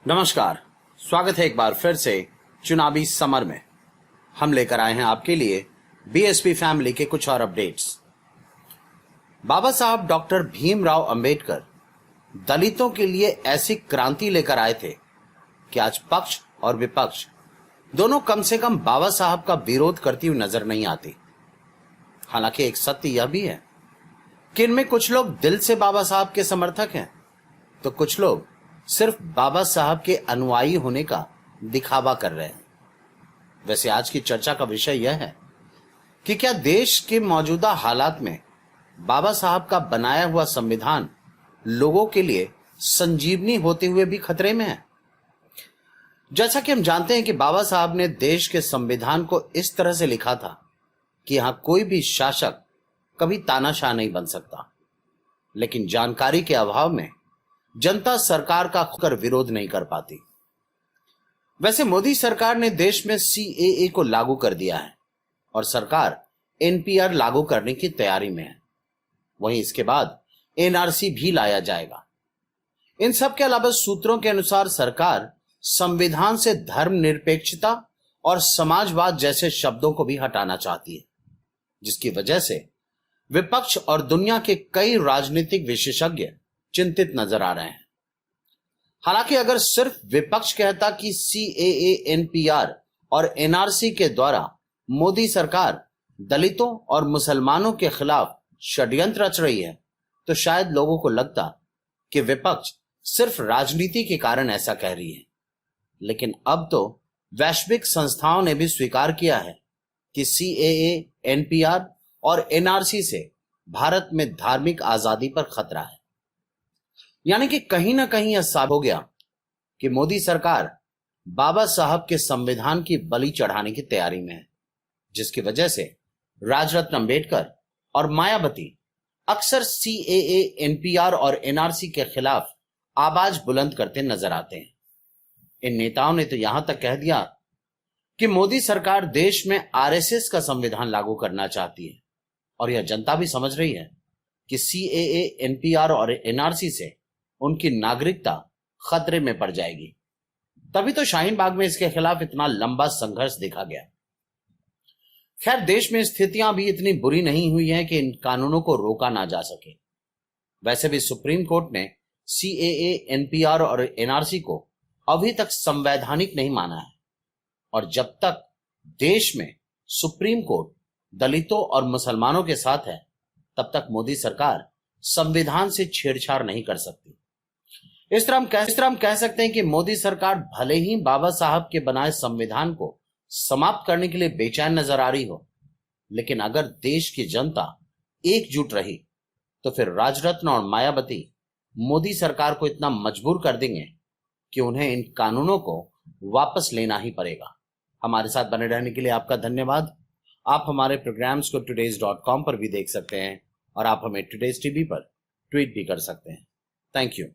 नमस्कार, स्वागत है एक बार फिर से चुनावी समर में। हम लेकर आए हैं आपके लिए बीएसपी फैमिली के कुछ और अपडेट्स। बाबा साहब डॉक्टर भीमराव अंबेडकर दलितों के लिए ऐसी क्रांति लेकर आए थे कि आज पक्ष और विपक्ष दोनों कम से कम बाबा साहब का विरोध करती हुई नजर नहीं आती। हालांकि एक सत्य यह भी है कि इनमें कुछ लोग दिल से बाबा साहब के समर्थक हैं, तो कुछ लोग सिर्फ बाबा साहब के अनुयायी होने का दिखावा कर रहे हैं। वैसे आज की चर्चा का विषय यह है कि क्या देश के मौजूदा हालात में बाबा साहब का बनाया हुआ संविधान लोगों के लिए संजीवनी होते हुए भी खतरे में है। जैसा कि हम जानते हैं कि बाबा साहब ने देश के संविधान को इस तरह से लिखा था कि यहां कोई भी शासक कभी तानाशाह नहीं बन सकता, लेकिन जानकारी के अभाव में जनता सरकार का खुकर विरोध नहीं कर पाती। वैसे मोदी सरकार ने देश में सीएए को लागू कर दिया है और सरकार एनपीआर लागू करने की तैयारी में है। वहीं इसके बाद एनआरसी भी लाया जाएगा। इन सब के अलावा सूत्रों के अनुसार सरकार संविधान से धर्मनिरपेक्षता और समाजवाद जैसे शब्दों को भी हटाना चाहती है, जिसकी वजह से विपक्ष और दुनिया के कई राजनीतिक विशेषज्ञ चिंतित नजर आ रहे हैं। हालांकि अगर सिर्फ विपक्ष कहता कि सीएए, एनपीआर और एनआरसी के द्वारा मोदी सरकार दलितों और मुसलमानों के खिलाफ षड्यंत्र रच रही है, तो शायद लोगों को लगता कि विपक्ष सिर्फ राजनीति के कारण ऐसा कह रही है। लेकिन अब तो वैश्विक संस्थाओं ने भी स्वीकार किया है कि सीएए, एनपीआर और एनआरसी से भारत में धार्मिक आजादी पर खतरा है। यानी कि कहीं ना कहीं यह साबित हो गया कि मोदी सरकार बाबा साहब के संविधान की बलि चढ़ाने की तैयारी में है, जिसकी वजह से राजरत्न अंबेडकर और मायावती अक्सर सीएए, एनपीआर और एनआरसी के खिलाफ आवाज बुलंद करते नजर आते हैं। इन नेताओं ने तो यहां तक कह दिया कि मोदी सरकार देश में आरएसएस का संविधान लागू करना चाहती है और यह जनता भी समझ रही है कि सीएए, एनपीआर और एनआरसी से उनकी नागरिकता खतरे में पड़ जाएगी। तभी तो शाहीन बाग में इसके खिलाफ इतना लंबा संघर्ष देखा गया। खैर, देश में स्थितियां भी इतनी बुरी नहीं हुई हैं कि इन कानूनों को रोका ना जा सके। वैसे भी सुप्रीम कोर्ट ने सीएए, एनपीआर और एनआरसी को अभी तक संवैधानिक नहीं माना है और जब तक देश में सुप्रीम कोर्ट दलितों और मुसलमानों के साथ है, तब तक मोदी सरकार संविधान से छेड़छाड़ नहीं कर सकती। इस तरह हम कह सकते हैं कि मोदी सरकार भले ही बाबा साहब के बनाए संविधान को समाप्त करने के लिए बेचैन नजर आ रही हो, लेकिन अगर देश की जनता एकजुट रही तो फिर राजरत्न और मायावती मोदी सरकार को इतना मजबूर कर देंगे कि उन्हें इन कानूनों को वापस लेना ही पड़ेगा। हमारे साथ बने रहने के लिए आपका धन्यवाद। आप हमारे प्रोग्राम्स को todays.com पर भी देख सकते हैं और आप हमें टुडेज टीवी पर ट्वीट भी कर सकते हैं। Thank you.